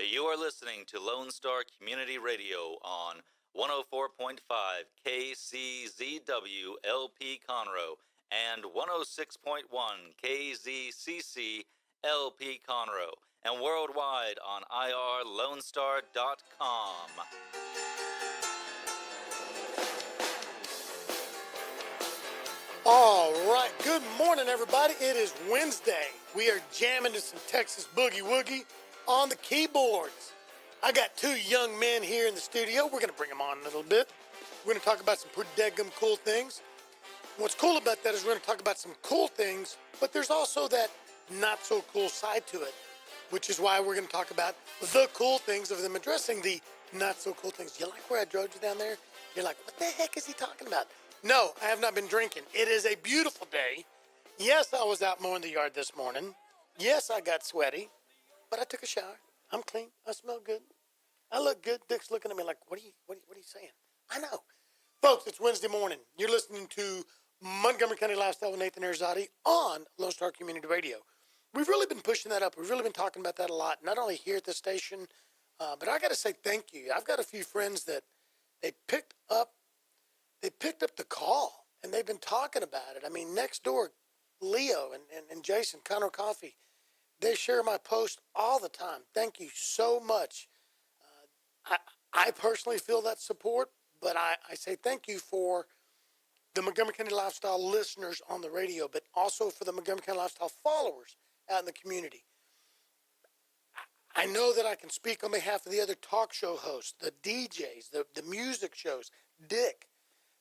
You are listening to Lone Star Community Radio on 104.5 KCZW LP Conroe and 106.1 KZCC LP Conroe, and worldwide on irlonestar.com. All right, good morning, everybody. It is Wednesday. We are jamming to some Texas Boogie Woogie on the keyboards. I got two young men here in the studio. We're going to bring them on in a little bit. We're going to talk about some pretty daggum cool things. What's cool about that is we're going to talk about some cool things, but there's also that not so cool side to it, which is why we're going to talk about the cool things of them addressing the not so cool things. You like where I drove you down there? You're like, what the heck is he talking about? No, I have not been drinking. It is a beautiful day. Yes, I was out mowing the yard this morning. Yes, I got sweaty, but I took a shower. I'm clean. I smell good. I look good. Dick's looking at me like, what are you saying? I know. Folks, it's Wednesday morning. You're listening to Montgomery County Lifestyle with Nathan Arrazate on Lone Star Community Radio. We've really been pushing that up. We've really been talking about that a lot, not only here at the station, but I got to say thank you. I've got a few friends that they picked up the call, and they've been talking about it. I mean, next door, Leo and Jason, Conroe Coffee, they share my post all the time. Thank you so much. I personally feel that support, but I say thank you for the Montgomery County Lifestyle listeners on the radio, but also for the Montgomery County Lifestyle followers out in the community. I know that I can speak on behalf of the other talk show hosts, the DJs, the music shows, Dick,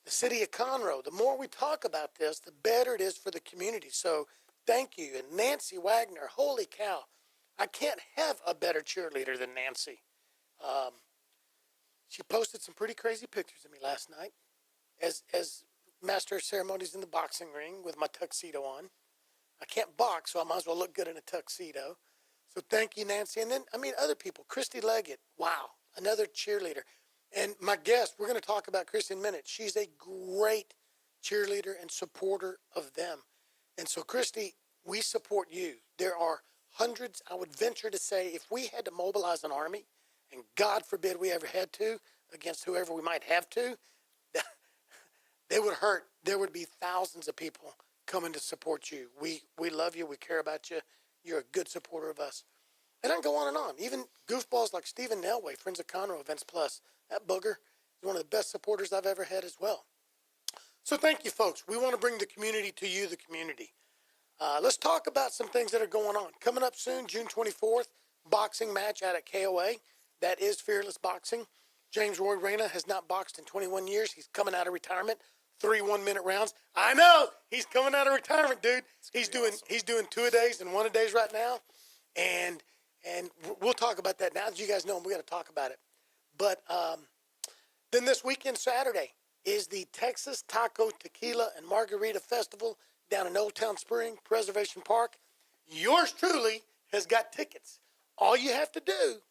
the city of Conroe. The more we talk about this, the better it is for the community. So thank you. And Nancy Wagner, holy cow, I can't have a better cheerleader than Nancy. She posted some pretty crazy pictures of me last night as master of ceremonies in the boxing ring with my tuxedo on. I can't box, so I might as well look good in a tuxedo. So thank you, Nancy. And then, other people, Christy Leggett, wow, another cheerleader. And my guest, we're going to talk about Christy in a minute. She's a great cheerleader and supporter of them. And so, Christy, we support you. There are hundreds, I would venture to say, if we had to mobilize an army, and God forbid we ever had to, against whoever we might have to, they would hurt. There would be thousands of people coming to support you. We love you. We care about you. You're a good supporter of us. And I can go on and on. Even goofballs like Stephen Nelway, Friends of Conroe Events Plus. That booger is one of the best supporters I've ever had as well. So thank you, folks. We want to bring the community to you, the community. Let's talk about some things that are going on. Coming up soon, June 24th, boxing match out at KOA. That is Fearless Boxing. James Roy Reyna has not boxed in 21 years. He's coming out of retirement. 3 1-minute rounds. I know he's coming out of retirement, dude. He's doing 2-a-days and 1-a-days right now, and we'll talk about that now that you guys know him. We got to talk about it. But then this weekend, Saturday, is the Texas Taco Tequila and Margarita Festival down in Old Town Spring, Preservation Park. Yours truly has got tickets. All you have to do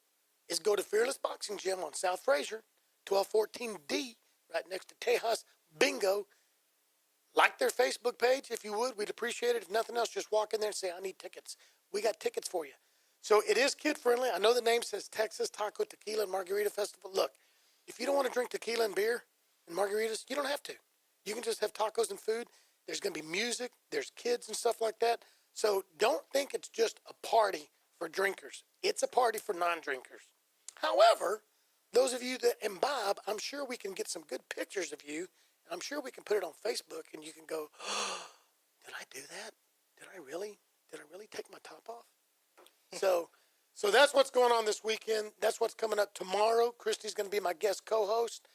is go to Fearless Boxing Gym on South Fraser, 1214D, right next to Tejas Bingo. Like their Facebook page, if you would. We'd appreciate it. If nothing else, just walk in there and say, I need tickets. We got tickets for you. So it is kid-friendly. I know the name says Texas Taco Tequila and Margarita Festival. Look, if you don't want to drink tequila and beer and margaritas, you don't have to. You can just have tacos and food. There's going to be music. There's kids and stuff like that. So don't think it's just a party for drinkers. It's a party for non-drinkers. However, those of you that imbibe, I'm sure we can get some good pictures of you. And I'm sure we can put it on Facebook and you can go, oh, did I do that? Did I really take my top off? So that's what's going on this weekend. That's what's coming up tomorrow. Christy's going to be my guest co-host.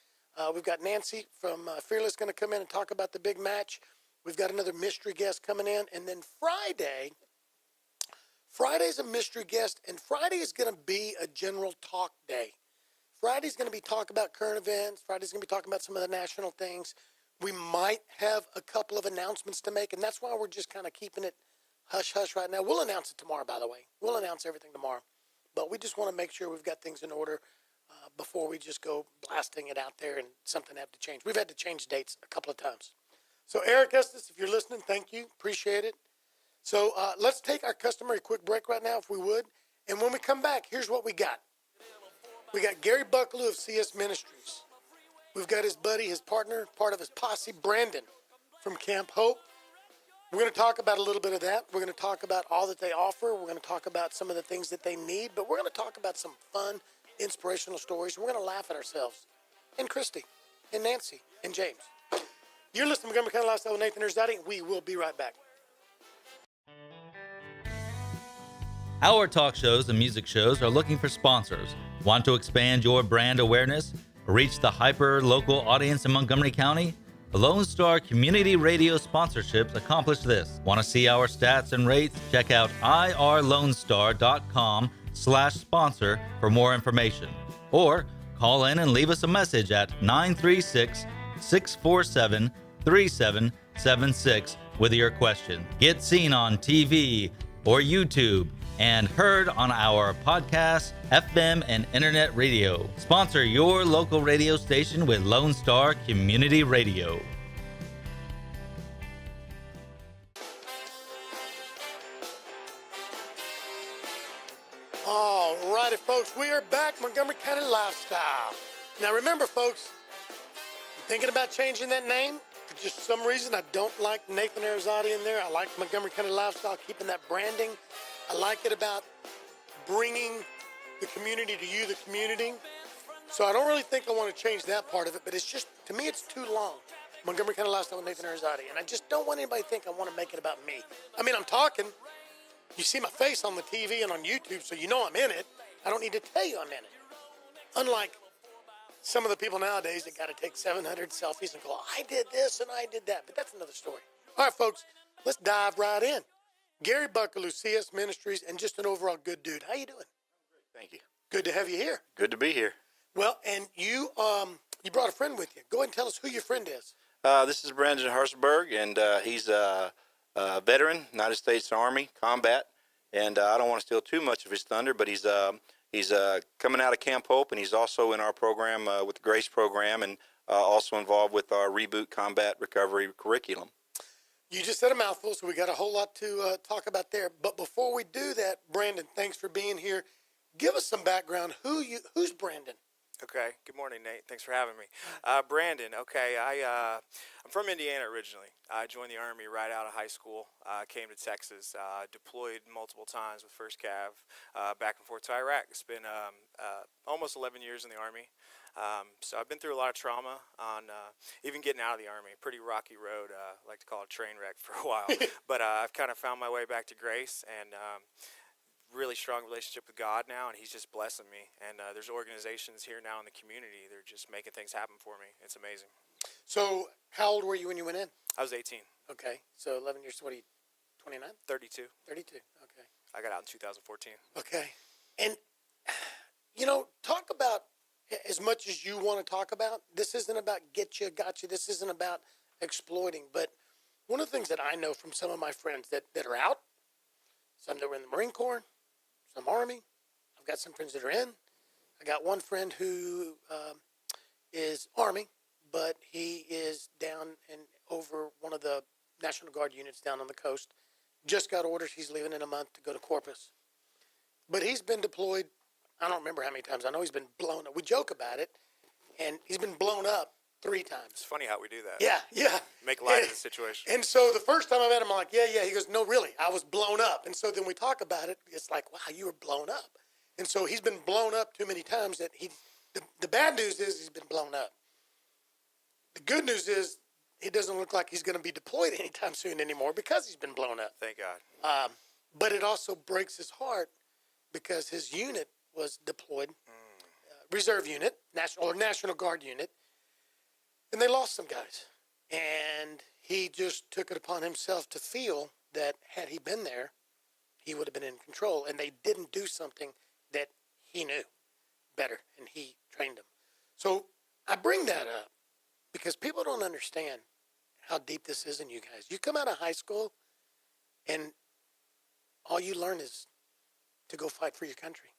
We've got Nancy from Fearless going to come in and talk about the big match. We've got another mystery guest coming in. And then Friday's a mystery guest, and Friday is going to be a general talk day. Friday's going to be talking about current events. Friday's going to be talking about some of the national things. We might have a couple of announcements to make, and that's why we're just kind of keeping it hush-hush right now. We'll announce it tomorrow, by the way. We'll announce everything tomorrow. But we just want to make sure we've got things in order before we just go blasting it out there and something have to change. We've had to change dates a couple of times. So, Eric Estes, if you're listening, thank you. Appreciate it. So, let's take our customary quick break right now, if we would. And when we come back, here's what we got. We got Gary Buckaloo of CS Ministries. We've got his buddy, his partner, part of his posse, Brandon from Camp Hope. We're going to talk about a little bit of that. We're going to talk about all that they offer. We're going to talk about some of the things that they need, but we're going to talk about some fun, inspirational stories. We're going to laugh at ourselves. And Christy, and Nancy, and James. You're listening to Montgomery County Lifestyle with Nathan Arrazate. We will be right back. Our talk shows and music shows are looking for sponsors. Want to expand your brand awareness? Reach the hyper-local audience in Montgomery County? Lone Star Community Radio sponsorships accomplish this. Want to see our stats and rates? Check out irlonestar.com/sponsor for more information. Or call in and leave us a message at 936-647-3776 with your question. Get seen on TV or YouTube and heard on our podcast, FM, and internet radio. Sponsor your local radio station with Lone Star Community Radio. All righty, folks, we are back, Montgomery County Lifestyle. Now, remember, folks, you're thinking about changing that name? For just some reason, I don't like Nathan Arrazate in there. I like Montgomery County Lifestyle, keeping that branding. I like it about bringing the community to you, the community. So I don't really think I want to change that part of it, but it's just, to me, it's too long. Montgomery County Lifestyle with Nathan Arrazate. And I just don't want anybody to think I want to make it about me. I mean, I'm talking. You see my face on the TV and on YouTube, so you know I'm in it. I don't need to tell you I'm in it. Unlike some of the people nowadays that got to take 700 selfies and go, I did this and I did that. But that's another story. All right, folks, let's dive right in. Gary Buckaloo, CS Ministries, and just an overall good dude. How you doing? Thank you. Good to have you here. Good to be here. Well, and you brought a friend with you. Go ahead and tell us who your friend is. This is Brandon Harrisburg, and he's a veteran, United States Army, combat. And I don't want to steal too much of his thunder, but he's coming out of Camp Hope, and he's also in our program with the Grace program, and also involved with our Reboot Combat Recovery curriculum. You just said a mouthful, so we got a whole lot to talk about there. But before we do that, Brandon, thanks for being here. Give us some background. Who's Brandon? Okay. Good morning, Nate. Thanks for having me. Brandon. Okay. I'm from Indiana originally. I joined the Army right out of high school. Came to Texas. Deployed multiple times with 1st Cav, back and forth to Iraq. It's been almost 11 years in the Army. So I've been through a lot of trauma on even getting out of the Army. Pretty rocky road. I like to call it a train wreck for a while. But I've kind of found my way back to grace, and really strong relationship with God now, and he's just blessing me. And there's organizations here now in the community. They're just making things happen for me. It's amazing. So how old were you when you went in? I was 18. Okay. So 11 years, what are you, 29? 32. 32. Okay. I got out in 2014. Okay. And, talk about, as much as you want to talk about, this isn't about gotcha. This isn't about exploiting. But one of the things that I know from some of my friends that are out, some that were in the Marine Corps, some Army. I've got some friends that are in. I got one friend who is Army, but he is down and over one of the National Guard units down on the coast. Just got orders. He's leaving in a month to go to Corpus. But he's been deployed, I don't remember how many times. I know he's been blown up. We joke about it, and he's been blown up 3 times. It's funny how we do that. Yeah. Make light of the situation. And so the first time I met him, I'm like, yeah. He goes, no, really, I was blown up. And so then we talk about it. It's like, wow, you were blown up. And so he's been blown up too many times that the bad news is he's been blown up. The good news is he doesn't look like he's going to be deployed anytime soon anymore because he's been blown up. Thank God. But it also breaks his heart because his unit was deployed, reserve unit, National Guard unit, and they lost some guys. And he just took it upon himself to feel that had he been there, he would have been in control. And they didn't do something that he knew better, and he trained them. So I bring that up because people don't understand how deep this is in you guys. You come out of high school, and all you learn is to go fight for your country.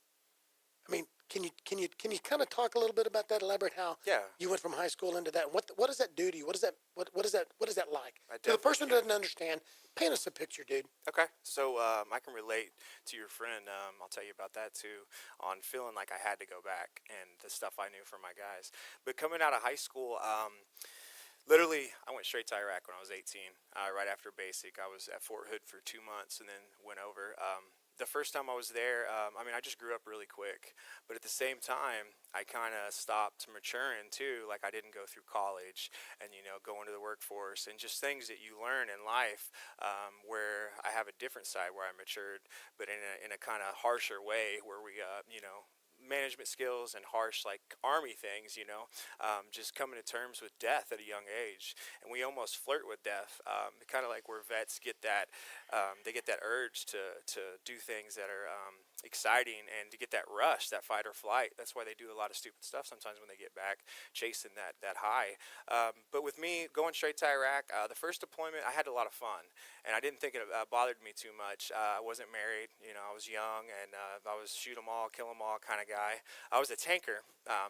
I mean, Can you kind of talk a little bit about that? Elaborate how you went from high school into that. What does that do to you? What is that like? To the person who doesn't understand, paint us a picture, dude. Okay, so I can relate to your friend. I'll tell you about that too, on feeling like I had to go back and the stuff I knew from my guys. But coming out of high school, literally, I went straight to Iraq when I was 18. Right after basic, I was at Fort Hood for 2 months and then went over. The first time I was there, I just grew up really quick. But at the same time, I kind of stopped maturing too. Like I didn't go through college and, go into the workforce and just things that you learn in life, where I have a different side where I matured, but in a kind of harsher way where we, management skills and harsh like army things, just coming to terms with death at a young age. And we almost flirt with death, kind of like where vets get that, they get that urge to do things that are exciting and to get that rush, that fight or flight. That's why they do a lot of stupid stuff sometimes when they get back, chasing that high. But with me going straight to Iraq, the first deployment, I had a lot of fun, and I didn't think it bothered me too much. I wasn't married, I was young, and I was shoot 'em all, kill 'em all kind of guy. I was a tanker,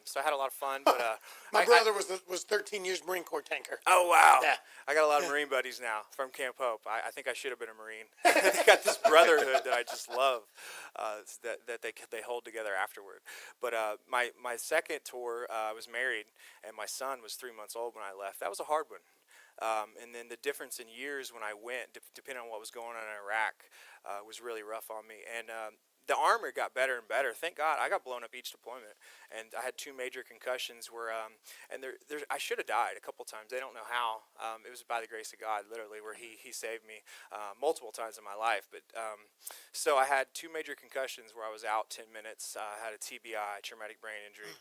so I had a lot of fun. But my brother was 13 years Marine Corps tanker. Oh wow! Yeah. I got a lot of Marine buddies now from Camp Hope. I think I should have been a Marine. They got this brotherhood that I just love, that they hold together afterward. But my second tour, I was married, and my son was 3 months old when I left. That was a hard one. And then the difference in years when I went, depending on what was going on in Iraq, was really rough on me. And the armor got better and better. Thank God, I got blown up each deployment, and I had 2 major concussions where, and I should have died a couple times. They don't know how. It was by the grace of God, literally, where He saved me multiple times in my life. But so I had 2 major concussions where I was out 10 minutes. I had a TBI, traumatic brain injury.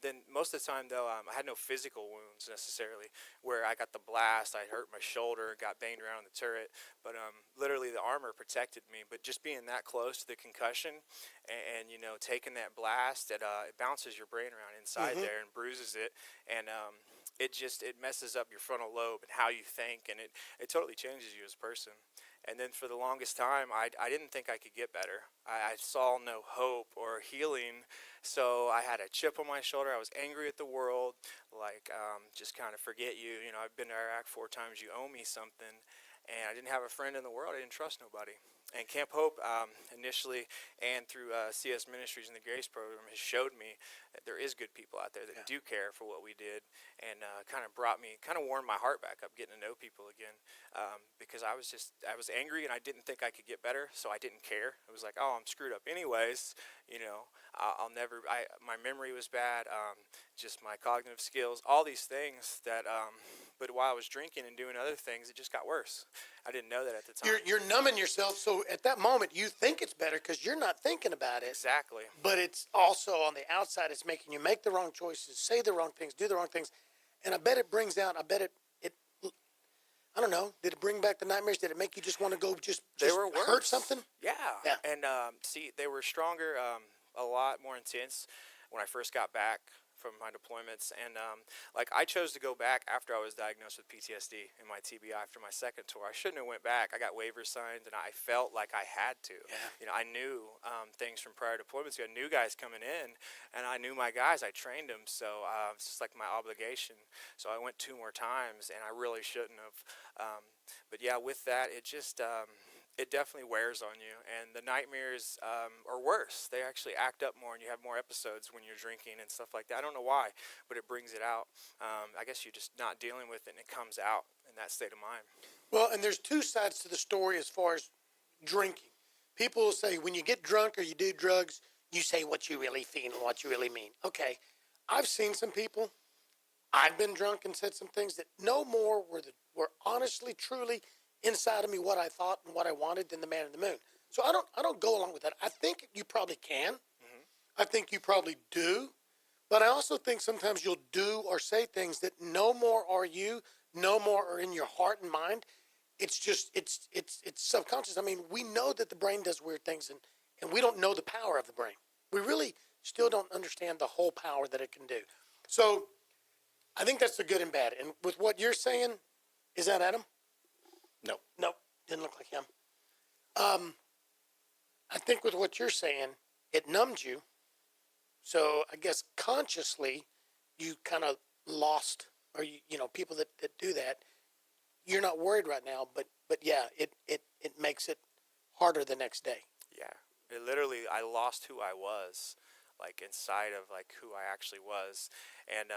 Then most of the time, though, I had no physical wounds necessarily. Where I got the blast, I hurt my shoulder, got banged around in the turret. But literally, the armor protected me. But just being that close to the concussion, and taking that blast, it bounces your brain around inside there and bruises it, and it messes up your frontal lobe and how you think, and it totally changes you as a person. And then for the longest time, I didn't think I could get better. I saw no hope or healing, so I had a chip on my shoulder. I was angry at the world, like just kind of forget you. I've been to Iraq 4 times. You owe me something. And I didn't have a friend in the world. I didn't trust nobody. And Camp Hope, initially, and through CS Ministries and the Grace Program, has showed me that there is good people out there that do care for what we did, and kind of warmed my heart back up, getting to know people again. Because I was angry, and I didn't think I could get better, so I didn't care. It was like, oh, I'm screwed up anyways. My memory was bad. Just my cognitive skills, all these things that. But while I was drinking and doing other things, it just got worse. I didn't know that at the time. You're numbing yourself, so at that moment you think it's better because you're not thinking about it. Exactly. But it's also on the outside. It's making you make the wrong choices, say the wrong things, do the wrong things, and I bet it brings out. I don't know. Did it bring back the nightmares? Did it make you just want to go just hurt something? Yeah. And see, they were stronger, a lot more intense when I first got back from my deployments, and I chose to go back after I was diagnosed with PTSD and my TBI after my second tour. I shouldn't have went back. I got waivers signed, and I felt like I had to. Yeah. I knew things from prior deployments. I knew guys coming in, and I knew my guys. I trained them, so it's just like my obligation. So I went 2 more times, and I really shouldn't have. But yeah, with that, it just. It definitely wears on you, and the nightmares are worse. They actually act up more, and you have more episodes when you're drinking and stuff like that. I don't know why, but it brings it out. I guess you're just not dealing with it, and it comes out in that state of mind. Well, and there's 2 sides to the story as far as drinking. People will say when you get drunk or you do drugs, you say what you really feel and what you really mean. Okay, I've seen some people. I've been drunk and said some things that no more were honestly, truly inside of me what I thought and what I wanted than the man in the moon. So I don't go along with that. I think you probably can. I think you probably do. But I also think sometimes you'll do or say things that no more are you, no more are in your heart and mind. It's just, it's subconscious. I mean, we know that the brain does weird things, and we don't know the power of the brain. We really still don't understand the whole power that it can do. So I think that's the good and bad. And with what you're saying, is that Adam? No, didn't look like him. I think with what you're saying, it numbed you. So I guess consciously you kind of lost, or people that do that, you're not worried right now, but yeah, it makes it harder the next day. Yeah, it literally, I lost who I was, like inside of like who I actually was, and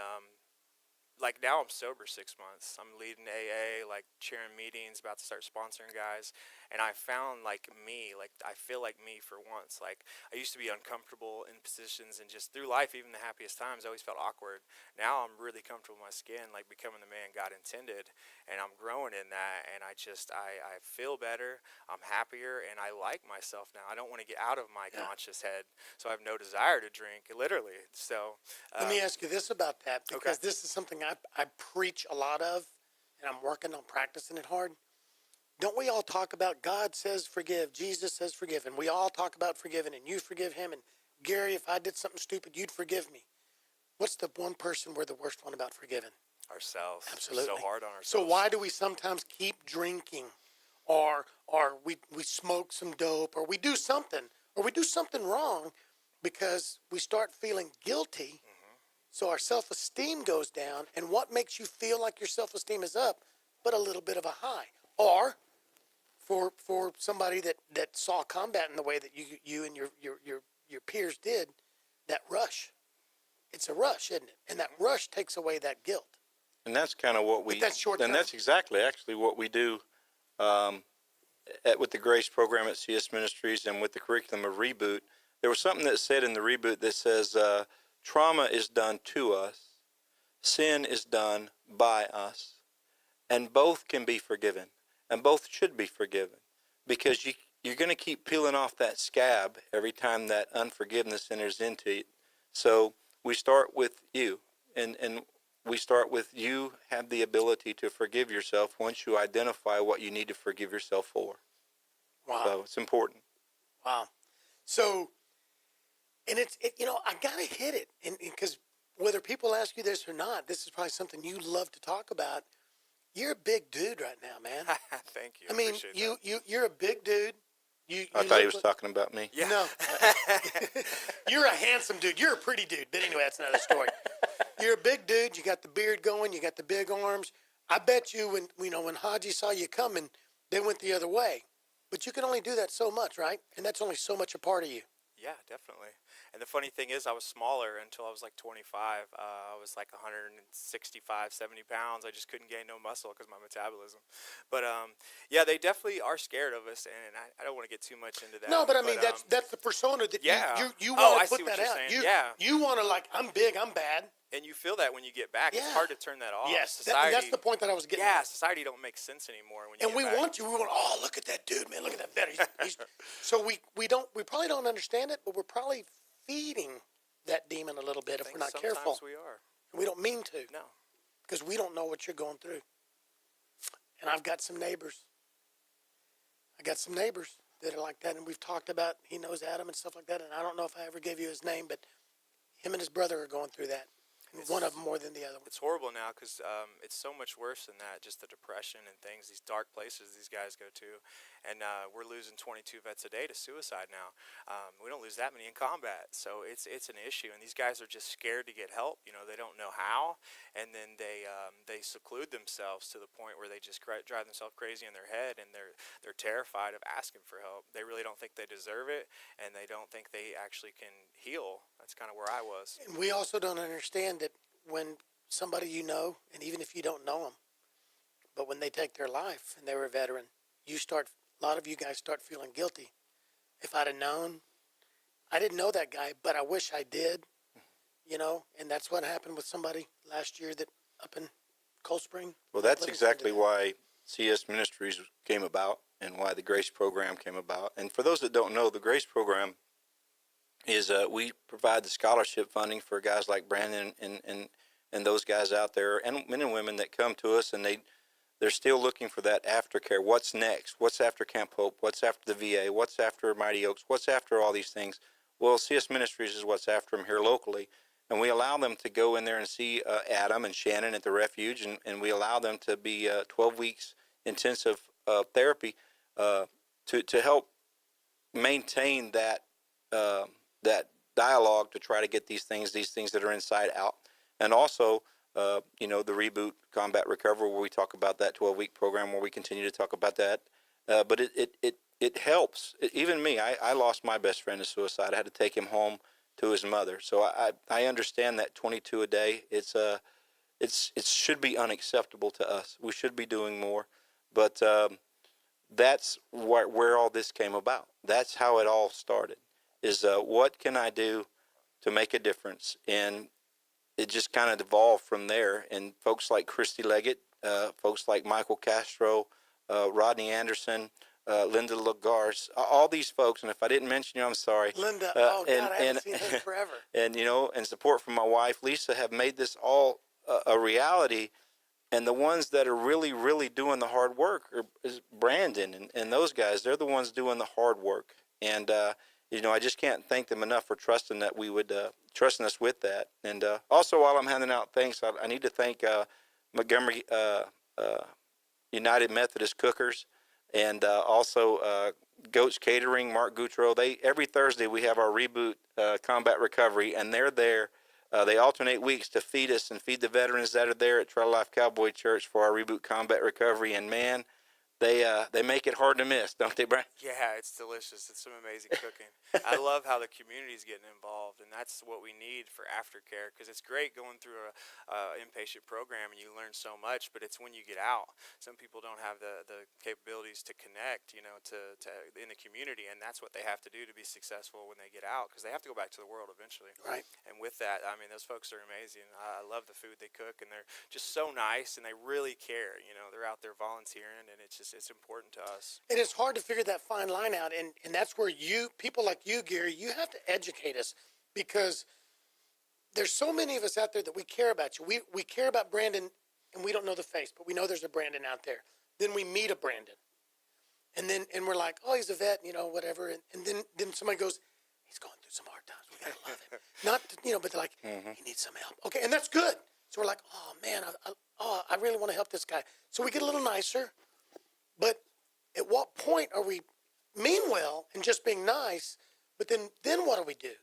like now I'm sober 6 months. I'm leading AA, like chairing meetings, about to start sponsoring guys. And I found like me, like I feel like me for once. Like I used to be uncomfortable in positions and just through life, even the happiest times, I always felt awkward. Now I'm really comfortable in my skin, like becoming the man God intended. And I'm growing in that. And I feel better. I'm happier and I like myself now. I don't want to get out of my conscious head. So I have no desire to drink, literally. So Let me ask you this about that, because Okay. this is something I preach a lot of, and I'm working on practicing it hard. Don't we all talk about God says forgive, Jesus says forgive, and we all talk about forgiving, and you forgive him, and Gary, if I did something stupid, you'd forgive me. What's the one person we're the worst one about forgiving? ourselves. Absolutely. We're so hard on ourselves. So why do we sometimes keep drinking, or we smoke some dope, or we do something wrong because we start feeling guilty? So our self-esteem goes down, and what makes you feel like your self-esteem is up, but a little bit of a high? Or for somebody that saw combat in the way that you and your peers did, that rush. It's a rush, isn't it? And that rush takes away that guilt. And that's kind of what we. But that's short term. And that's exactly actually what we do with the Grace program at CS Ministries and with the curriculum of Reboot. There was something that said in the Reboot that says trauma is done to us, sin is done by us, and both can be forgiven, and both should be forgiven, because you're going to keep peeling off that scab every time that unforgiveness enters into it. So we start with you, and we start with you have the ability to forgive yourself once you identify what you need to forgive yourself for. Wow. So it's important. Wow. So, and I got to hit it. And because whether people ask you this or not, this is probably something you love to talk about. You're a big dude right now, man. Thank you. I mean, Appreciate you're a big dude. I thought he was talking about me. Yeah. No. You're a handsome dude. You're a pretty dude. But anyway, that's another story. You're a big dude. You got the beard going. You got the big arms. I bet you when Haji saw you coming, they went the other way. But you can only do that so much, right? And that's only so much a part of you. Yeah, definitely. And the funny thing is, I was smaller until I was like 25. I was like 165, 70 pounds. I just couldn't gain no muscle because of my metabolism. But yeah, they definitely are scared of us, and I don't want to get too much into that. No, but I mean that's the persona that yeah. you Oh, want I to see put what that you're out. saying. You want to, like, I'm big, I'm bad. And you feel that when you get back. Yeah. It's hard to turn that off. Yes, Society, that's the point that I was getting. Yeah, at. society don't make sense anymore when you And get we back. want you. We want. Oh, look at that dude, man! Look at that better. So we probably don't understand it, but we're probably feeding that demon a little bit if we're not careful. Sometimes we are. We don't mean to, No. because we don't know what you're going through. And I've got some neighbors. That are like that, and we've talked about. He knows Adam and stuff like that, and I don't know if I ever gave you his name, but him and his brother are going through that. One of them more than the other one. It's horrible now because it's so much worse than that, just the depression and things, these dark places these guys go to. And we're losing 22 vets a day to suicide now. We don't lose that many in combat. So it's an issue. And these guys are just scared to get help. You know, they don't know how. And then they seclude themselves to the point where they just drive themselves crazy in their head. And they're terrified of asking for help. They really don't think they deserve it. And they don't think they actually can heal. That's kind of where I was. And we also don't understand that when somebody you know, and even if you don't know them, but when they take their life and they were a veteran, a lot of you guys start feeling guilty. If I'd have known, I didn't know that guy, but I wish I did, and that's what happened with somebody last year that up in Cold Spring. Well, that's exactly why CS Ministries came about and why the Grace program came about. And for those that don't know, the Grace program is we provide the scholarship funding for guys like Brandon and those guys out there, and men and women that come to us, and they're still looking for that aftercare. What's next? What's after Camp Hope? What's after the VA? What's after Mighty Oaks? What's after all these things? Well, CS Ministries is what's after them here locally, and we allow them to go in there and see Adam and Shannon at the refuge, and we allow them to be 12 weeks intensive therapy to help maintain that dialogue to try to get these things that are inside out. And also, the Reboot Combat Recovery, where we talk about that 12-week program, where we continue to talk about that. But it helps. Even me, I lost my best friend to suicide. I had to take him home to his mother. So I understand that 22 a day. It should be unacceptable to us. We should be doing more. But that's where all this came about. That's how it all started, is what can I do to make a difference? And it just kind of evolved from there. And folks like Christy Leggett, folks like Michael Castro, Rodney Anderson, Linda Lagarce, all these folks. And if I didn't mention you, I'm sorry. Linda, I haven't seen her forever. And, and support from my wife, Lisa, have made this all a reality. And the ones that are really, really doing the hard work is Brandon and those guys. They're the ones doing the hard work. And, I just can't thank them enough for trusting that we would, trusting us with that. And also, while I'm handing out thanks, I need to thank Montgomery United Methodist Cookers, and also Goats Catering, Mark Goutreau. Every Thursday we have our Reboot Combat Recovery, and they're there. They alternate weeks to feed us and feed the veterans that are there at Trail Life Cowboy Church for our Reboot Combat Recovery. And man, they make it hard to miss, don't they, Brian? Yeah, it's delicious. It's some amazing cooking. I love how the community's getting involved, and that's what we need for aftercare, because it's great going through a inpatient program and you learn so much, but it's when you get out. Some people don't have the capabilities to connect, to in the community, and that's what they have to do to be successful when they get out, because they have to go back to the world eventually. Right. And with that, I mean, those folks are amazing. I love the food they cook, and they're just so nice, and they really care. They're out there volunteering, and it's important to us. And it's hard to figure that fine line out, and that's where people like you, Gary, you have to educate us, because there's so many of us out there that we care about you. We care about Brandon, and we don't know the face, but we know there's a Brandon out there. Then we meet a Brandon, and we're like, oh, he's a vet, whatever, and then somebody goes, he's going through some hard times. We gotta love him. Not, but they're like, he needs some help. Okay, and that's good. So we're like, oh man, I really want to help this guy. So we get a little nicer. But at what point are we mean well and just being nice, but then what do we do?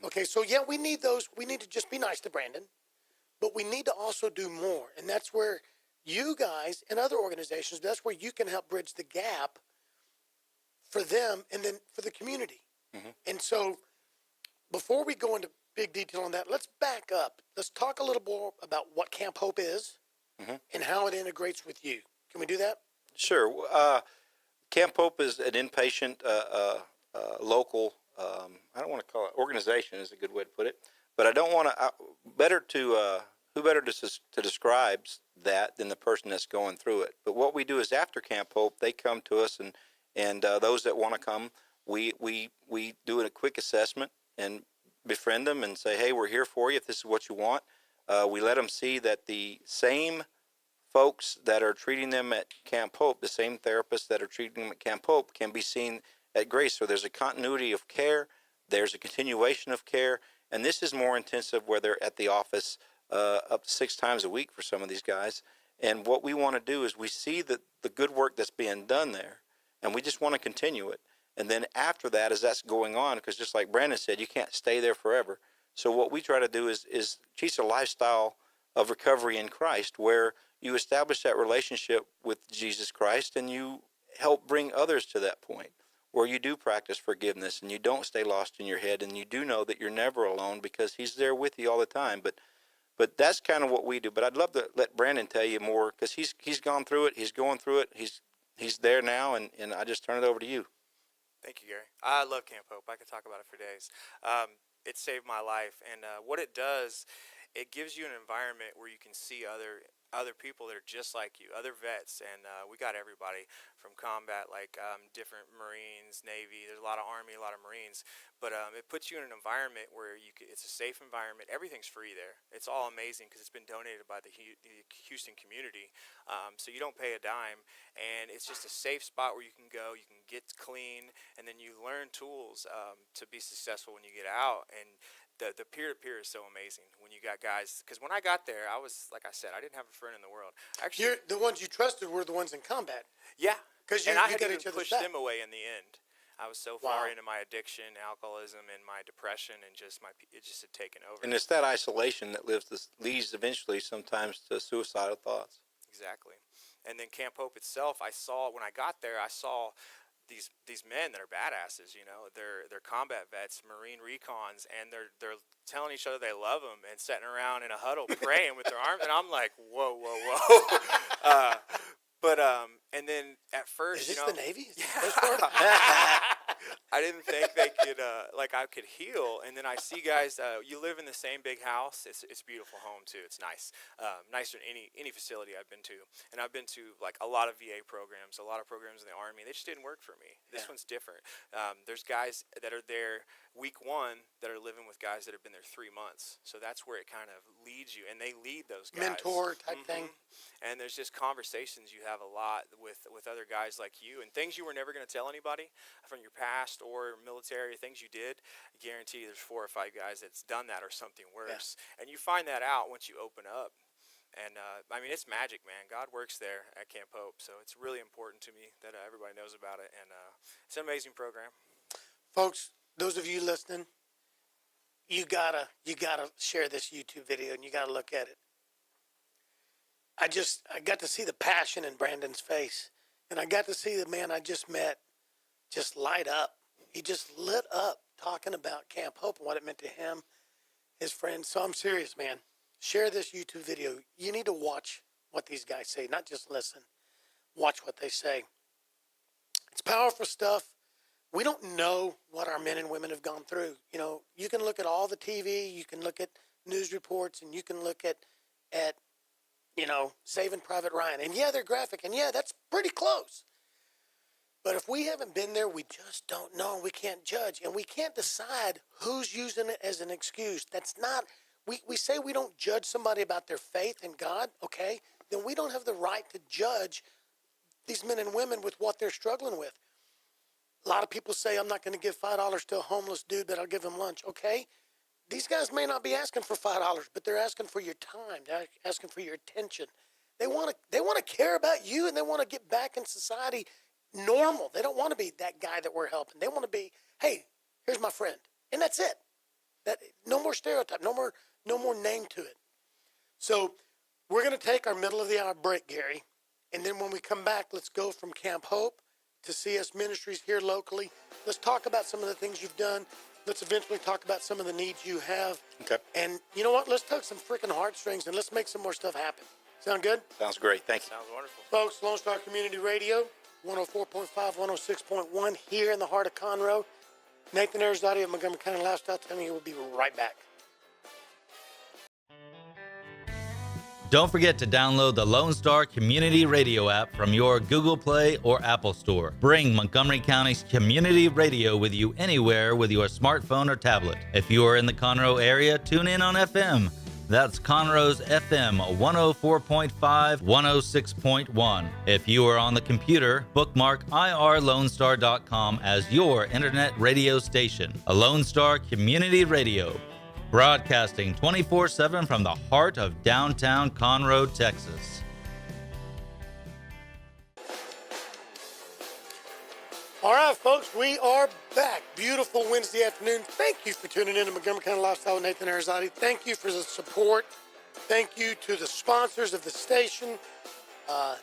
Okay, so yeah, we need to just be nice to Brandon, but we need to also do more. And that's where you guys and other organizations, that's where you can help bridge the gap for them and then for the community. And so before we go into big detail on that, let's back up. Let's talk a little more about what Camp Hope is and how it integrates with you. Can we do that? Sure. Camp Hope is an inpatient, local, I don't want to call it organization is a good way to put it, but I don't want to, who better to describe that than the person that's going through it. But what we do is after Camp Hope, they come to us, and those that want to come, we do a quick assessment and befriend them and say, hey, we're here for you if this is what you want. We let them see that the same folks that are treating them at Camp Hope, the same therapists that are treating them at Camp Hope, can be seen at Grace. So there's a continuity of care, there's a continuation of care, and this is more intensive where they're at the office up to 6 times a week for some of these guys. And what we want to do is we see the good work that's being done there, and we just want to continue it. And then after that, as that's going on, because just like Brandon said, you can't stay there forever. So what we try to do is teach a lifestyle of recovery in Christ, where you establish that relationship with Jesus Christ and you help bring others to that point where you do practice forgiveness and you don't stay lost in your head and you do know that you're never alone because he's there with you all the time. But that's kind of what we do. But I'd love to let Brandon tell you more, because he's gone through it, he's going through it, he's there now, and I just turn it over to you. Thank you, Gary. I love Camp Hope. I could talk about it for days. It saved my life, and what it does, it gives you an environment where you can see other people that are just like you, other vets, and we got everybody from combat, like different Marines, Navy. There's a lot of Army, a lot of Marines, but it puts you in an environment where it's a safe environment. Everything's free there. It's all amazing because it's been donated by the Houston community, so you don't pay a dime, and it's just a safe spot where you can go, you can get clean, and then you learn tools to be successful when you get out. And the peer-to-peer is so amazing when you got guys, because when I got there, I was, like I said, I didn't have a friend in the world. Actually, The ones you trusted were the ones in combat. yeah, Because and I had got to each other's push back. them away in the end. I was so Wow. far into my addiction, alcoholism, and my depression, and it just had taken over. And it's that isolation that leads eventually sometimes to suicidal thoughts. Exactly. And then Camp Hope itself, when I got there, I saw these men that are badasses, they're combat vets, Marine recons, and they're telling each other they love them and sitting around in a huddle praying with their arms, and I'm like, whoa, and then at first, Is this the Navy? Is this Yeah. the Coast Guard? I didn't think they could, I could heal. And then I see guys, you live in the same big house. It's a beautiful home too. It's nice, nicer than any facility I've been to. And I've been to like a lot of VA programs, a lot of programs in the Army. They just didn't work for me. This one's different. There's guys that are there week 1 that are living with guys that have been there 3 months. So that's where it kind of leads you, and they lead those guys. Mentor type thing. And there's just conversations you have a lot with other guys like you, and things you were never going to tell anybody from your past or military, things you did. I guarantee there's 4 or 5 guys that's done that or something worse. Yeah. And you find that out once you open up. And, it's magic, man. God works there at Camp Hope. So it's really important to me that everybody knows about it. And it's an amazing program. Folks, those of you listening, you gotta share this YouTube video, and you gotta look at it. I got to see the passion in Brandon's face, and I got to see the man I just met just light up. He just lit up talking about Camp Hope and what it meant to him, his friends. So I'm serious, man. Share this YouTube video. You need to watch what these guys say, not just listen. Watch what they say. It's powerful stuff. We don't know what our men and women have gone through. You can look at all the TV, you can look at news reports, and you can look at Saving Private Ryan. And yeah, they're graphic, and yeah, that's pretty close. But if we haven't been there, we just don't know. We can't judge, and we can't decide who's using it as an excuse. That's not, we say we don't judge somebody about their faith in God, okay? Then we don't have the right to judge these men and women with what they're struggling with. A lot of people say, I'm not going to give $5 to a homeless dude, but I'll give him lunch. Okay, these guys may not be asking for $5, but they're asking for your time. They're asking for your attention. They want to care about you, and they want to get back in society normal. They don't want to be that guy that we're helping. They want to be, hey, here's my friend, and that's it. No more stereotype, no more name to it. So we're going to take our middle of the hour break, Gary, and then when we come back, let's go from Camp Hope to CS Ministries here locally. Let's talk about some of the things you've done. Let's eventually talk about some of the needs you have. Okay. And you know what? Let's tug some freaking heartstrings and let's make some more stuff happen. Sound good? Sounds great. Thank you. Sounds wonderful. Folks, Lone Star Community Radio, 104.5, 106.1 here in the heart of Conroe. Nathan Arrazate of Montgomery County Lifestyle telling you we'll be right back. Don't forget to download the Lone Star Community Radio app from your Google Play or Apple Store. Bring Montgomery County's community radio with you anywhere with your smartphone or tablet. If you are in the Conroe area, tune in on FM. That's Conroe's FM 104.5, 106.1. If you are on the computer, bookmark irlonestar.com as your internet radio station. A Lone Star Community Radio. Broadcasting 24/7 from the heart of downtown Conroe, Texas. All right, folks, we are back. Beautiful Wednesday afternoon. Thank you for tuning in to Montgomery County Lifestyle with Nathan Arrazate. Thank you for the support. Thank you to the sponsors of the station.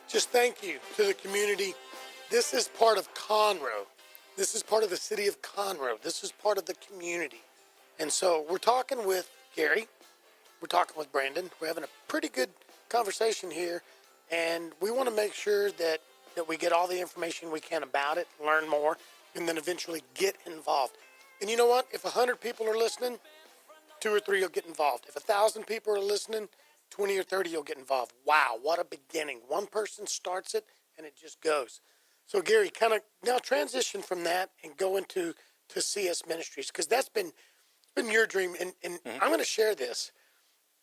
Just thank you to the community. This is part of Conroe. This is part of the city of Conroe. This is part of the community. And so we're talking with Gary. We're talking with Brandon. We're having a pretty good conversation here. And we want to make sure that we get all the information we can about it, learn more, and then eventually get involved. And you know what? If 100 people are listening, 2 or 3 will get involved. If 1,000 people are listening, 20 or 30 will get involved. Wow, what a beginning. One person starts it, and it just goes. So, Gary, kind of now transition from that and go into CS Ministries, because that's been your dream. And I'm going to share this.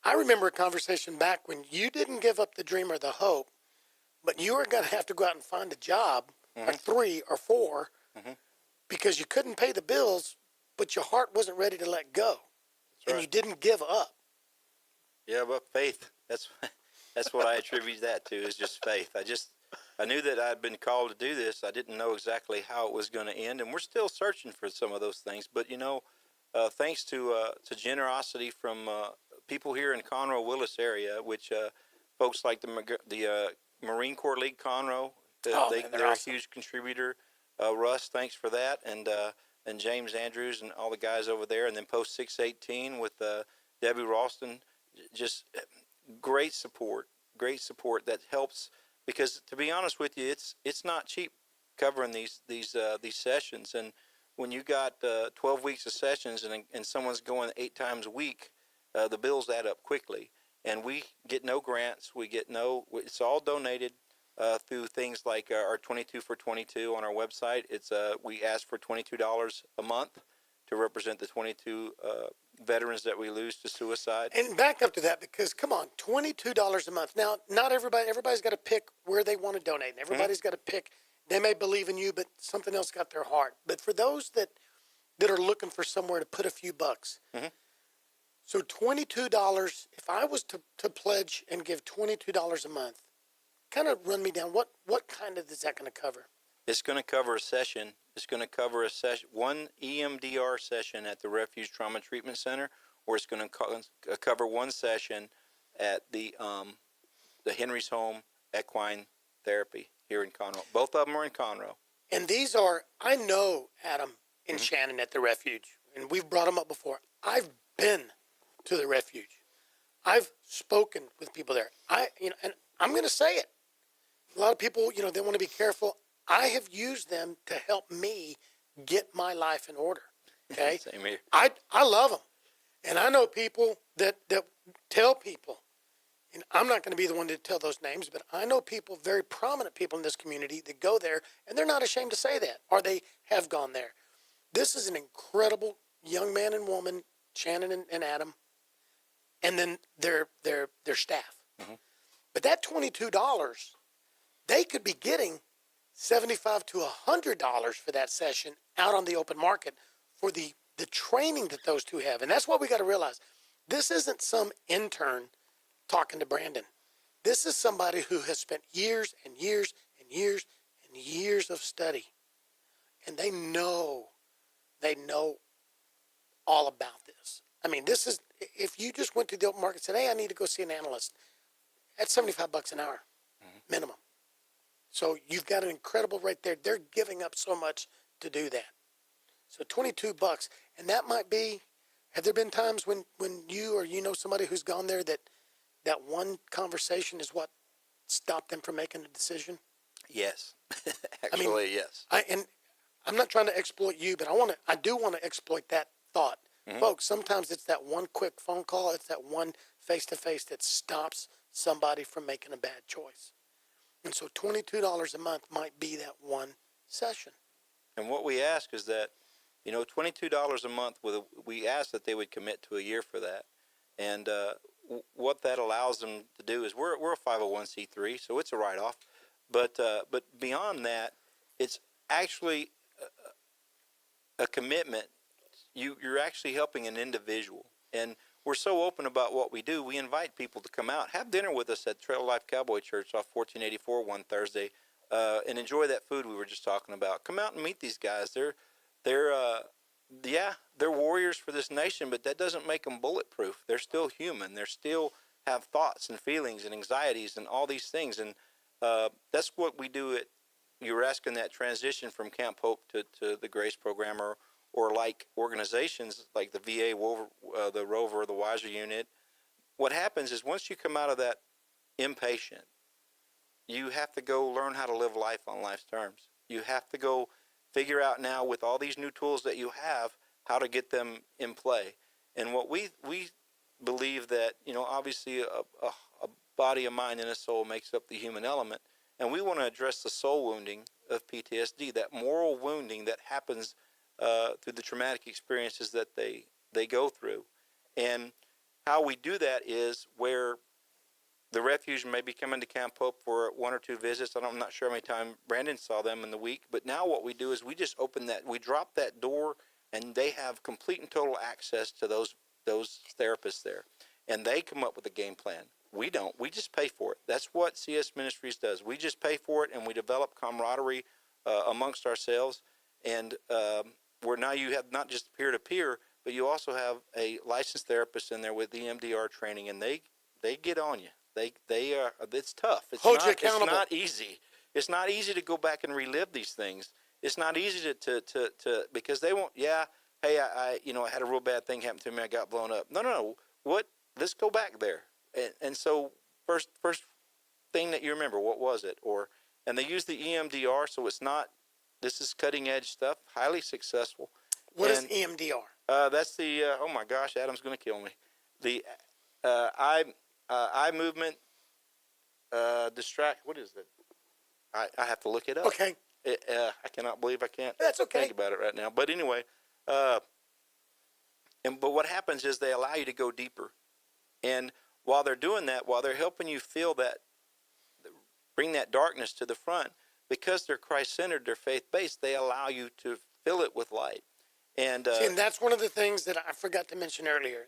I remember a conversation back when you didn't give up the dream or the hope, but you were going to have to go out and find a job, or 3 or 4, because you couldn't pay the bills, but your heart wasn't ready to let go. That's right. You didn't give up. Yeah, but faith. That's what I attribute that to, is just faith. I knew that I'd been called to do this. I didn't know exactly how it was going to end, and we're still searching for some of those things. But thanks to generosity from people here in Conroe Willis area, which folks like the Marine Corps League Conroe, they're awesome. A huge contributor. Russ, thanks for that, and James Andrews and all the guys over there, and then Post 618 with Debbie Ralston, just great support that helps. Because to be honest with you, it's not cheap covering these sessions, and when you got 12 weeks of sessions and someone's going 8 times a week, the bills add up quickly. And we get no grants. It's all donated through things like our 22 for 22 on our website. We ask for $22 a month to represent the 22 veterans that we lose to suicide. And back up to that, because come on, $22 a month. Now, not everybody's got to pick where they want to donate. And everybody's got to pick. They may believe in you, but something else got their heart. But for those that are looking for somewhere to put a few bucks, so $22. If I was to pledge and give $22 a month, kind of run me down. What kind of is that going to cover? It's going to cover a session. It's going to cover one EMDR session at the Refuge Trauma Treatment Center, or it's going to cover one session at the Henry's Home Equine Therapy here in Conroe. Both of them are in Conroe. And these are, I know Adam and Shannon at the Refuge, and we've brought them up before. I've been to the Refuge. I've spoken with people there. And I'm going to say it. A lot of people, they want to be careful. I have used them to help me get my life in order. Okay. Same here. I love them. And I know people that tell people, and I'm not going to be the one to tell those names, but I know people, very prominent people in this community that go there, and they're not ashamed to say that, or they have gone there. This is an incredible young man and woman, Shannon and Adam, and then their staff. But that $22, they could be getting $75 to $100 for that session out on the open market for the training that those two have. And that's what we got to realize. This isn't some intern talking to Brandon. This is somebody who has spent years and years and years and years of study. And they know all about this. I mean, this is, if you just went to the open market and said, hey, I need to go see an analyst, that's $75 an hour, minimum. So you've got an incredible right there. They're giving up so much to do that. So $22, and that might be, have there been times when you or somebody who's gone there that one conversation is what stopped them from making a decision? Yes. Actually, yes. I'm not trying to exploit you, but I do want to exploit that thought. Folks, sometimes it's that one quick phone call, it's that one face-to-face that stops somebody from making a bad choice. And so $22 a month might be that one session. And what we ask is that, $22 a month, we ask that they would commit to a year for that. And what that allows them to do is we're a 501c3, so it's a write-off. But beyond that, it's actually a commitment. You're actually helping an individual. And we're so open about what we do, we invite people to come out, have dinner with us at Trail of Life Cowboy Church off 1484 one Thursday, and enjoy that food we were just talking about. Come out and meet these guys. They're warriors for this nation, but that doesn't make them bulletproof. They're still human. They still have thoughts and feelings and anxieties and all these things. And that's what we do. You were asking that transition from Camp Hope to the Grace Program, or like organizations like the VA, the Rover, the Wiser Unit. What happens is once you come out of that inpatient, you have to go learn how to live life on life's terms. You have to go figure out now, with all these new tools that you have, how to get them in play. And what we believe that, obviously a body, a mind, and a soul makes up the human element. And we want to address the soul wounding of PTSD, that moral wounding that happens through the traumatic experiences that they go through. And how we do that is where the Refuge may be coming to Camp Hope for 1 or 2 visits. I'm not sure how many times Brandon saw them in the week, but now what we do is we just open that, we drop that door, and they have complete and total access to those therapists there. And they come up with a game plan. We don't. We just pay for it. That's what CS Ministries does. We just pay for it, and we develop camaraderie amongst ourselves. And where now you have not just peer-to-peer, but you also have a licensed therapist in there with EMDR training, and they get on you. They are. It's tough. Hold you accountable. It's not easy. It's not easy to go back and relive these things. It's not easy to because they won't. Yeah. Hey, I had a real bad thing happen to me. I got blown up. No. What? Let's go back there. And so first thing that you remember, what was it? And they use the EMDR, so it's not. This is cutting edge stuff, highly successful. What is EMDR? That's the oh my gosh, Adam's going to kill me. The eye movement distract. What is it? I have to look it up. Okay. I cannot believe I can't. That's okay. Think about it right now. But anyway, but what happens is they allow you to go deeper, and while they're doing that, while they're helping you feel that, bring that darkness to the front, because they're Christ-centered, they're faith-based, they allow you to fill it with light. And that's one of the things that I forgot to mention earlier.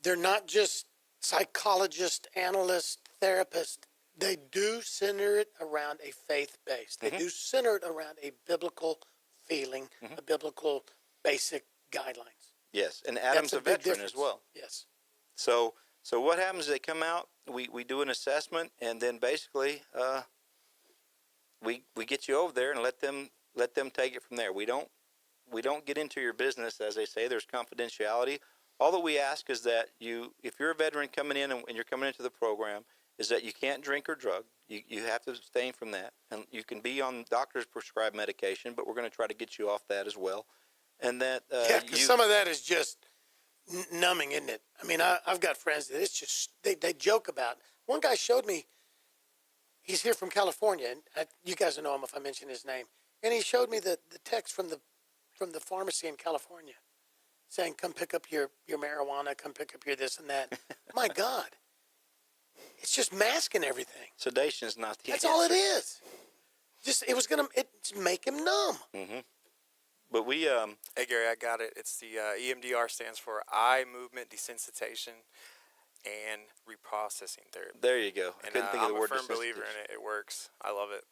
They're not just psychologists, analysts, therapists. They do center it around a faith base. They do center it around a biblical feeling, a biblical basic guidelines. yes, and Adam's a veteran as well. Yes. So what happens is they come out, we do an assessment, and then basically we get you over there and let them take it from there. We don't get into your business, as they say. There's confidentiality. All that we ask is that if you're a veteran coming in and you're coming into the program, is that you can't drink or drug. You have to abstain from that. And you can be on doctor's prescribed medication, but we're going to try to get you off that as well. And that because some of that is just numbing, isn't it? I mean, I've got friends that it's just, they joke about. One guy showed me, he's here from California, and you guys will know him if I mention his name. And he showed me the text from the pharmacy in California saying, come pick up your marijuana, come pick up your this and that. My God. It's just masking everything. sedation is not the That's answer. all it is. It's make him numb. Mm-hmm. But we Hey Gary, I got it. It's the EMDR stands for eye movement desensitization and reprocessing therapy. there you go. I And couldn't think of the I'm word a firm believer desensitization. in it. It works. I love it.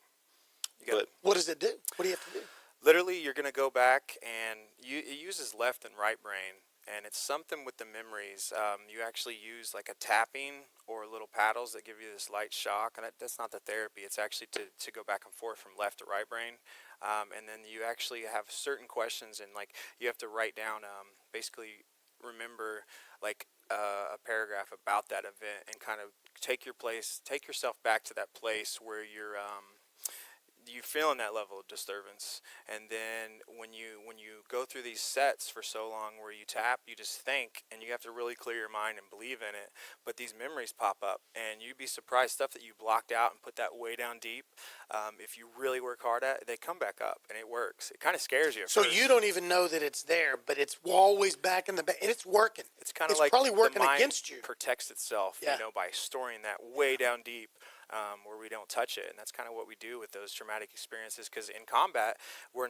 You got But What does it do? What do you have to do? literally you're going to go back and it uses left and right brain, and it's something with the memories. You actually use like a tapping or little paddles that give you this light shock, and that's not the therapy. It's actually to go back and forth from left to right brain. And then you actually have certain questions, and like you have to write down basically remember like a paragraph about that event, and kind of take yourself back to that place where you're feeling that level of disturbance. And then when you go through these sets for so long where you tap, you just think, and you have to really clear your mind and believe in it, but these memories pop up, and you'd be surprised, stuff that you blocked out and put that way down deep, if you really work hard at it, they come back up, and it works. It kind of scares you at So first. you don't even know that it's there, but it's always back in the back, and it's working. It's kind of It's like probably working the mind against you. protects itself, Yeah. by storing that way down deep, where we don't touch it. And that's kind of what we do with those traumatic experiences, because in combat we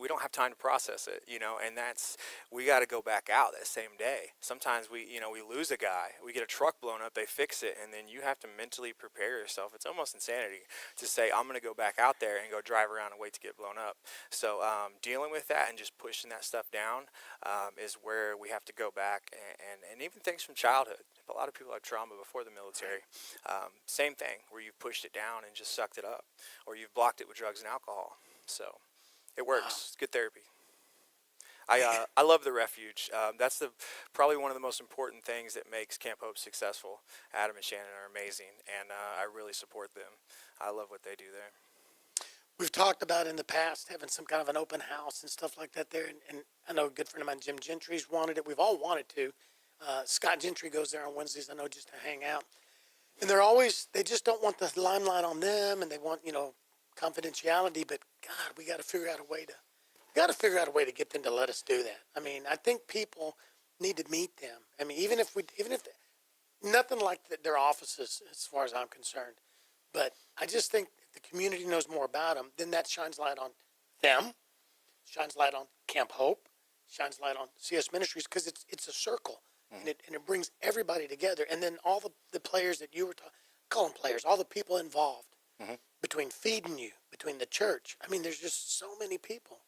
don't have time to process it, and we got to go back out that same day. Sometimes we lose a guy, we get a truck blown up, they fix it, and then you have to mentally prepare yourself. It's almost insanity to say, I'm going to go back out there and go drive around and wait to get blown up. So dealing with that and just pushing that stuff down is where we have to go back, and even things from childhood. A lot of people have trauma before the military. Same thing, where you've pushed it down and just sucked it up, or you've blocked it with drugs and alcohol. So it works. Wow. It's good therapy. I love the refuge. That's probably one of the most important things that makes Camp Hope successful. Adam and Shannon are amazing, and I really support them. I love what they do there. We've talked about in the past having some kind of an open house and stuff like that there, and I know a good friend of mine, Jim Gentry's wanted it. We've all wanted to. Scott Gentry goes there on Wednesdays, I know, just to hang out. And they just don't want the limelight on them, and they want, confidentiality, but God, we got to figure out a way to get them to let us do that. I mean, I think people need to meet them. I mean, even if nothing like their offices, as far as I'm concerned, but I just think if the community knows more about them, then that shines light on them, shines light on Camp Hope, shines light on CS Ministries, because it's a circle. and it brings everybody together. And then all the players that you were calling players, all the people involved between feeding you, between the church. I mean, there's just so many people,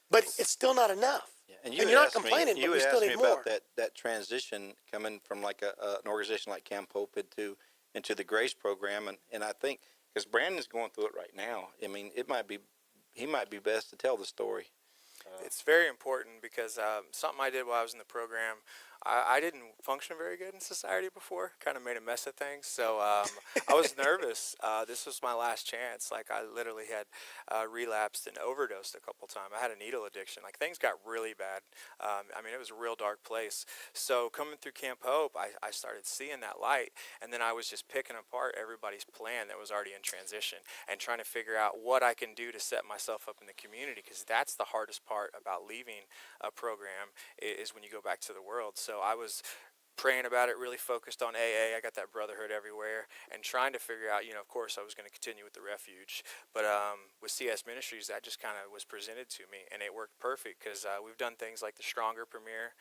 but it's still not enough. Yeah. And you're not complaining, but we still need more. About that transition coming from like an organization like Camp Hope into the Grace program, and I think because Brandon's going through it right now. I mean, he might be best to tell the story. It's very important because something I did while I was in the program, I didn't function very good in society before, kind of made a mess of things. So I was nervous. This was my last chance. Like I literally had relapsed and overdosed a couple times. I had a needle addiction. Like things got really bad. I mean, it was a real dark place. So coming through Camp Hope, I started seeing that light. And then I was just picking apart everybody's plan that was already in transition and trying to figure out what I can do to set myself up in the community, because that's the hardest part about leaving a program is when you go back to the world. So I was praying about it, really focused on AA. I got that brotherhood everywhere and trying to figure out, of course I was going to continue with the refuge. But with CS Ministries, that just kind of was presented to me, and it worked perfect because we've done things like the Stronger premiere,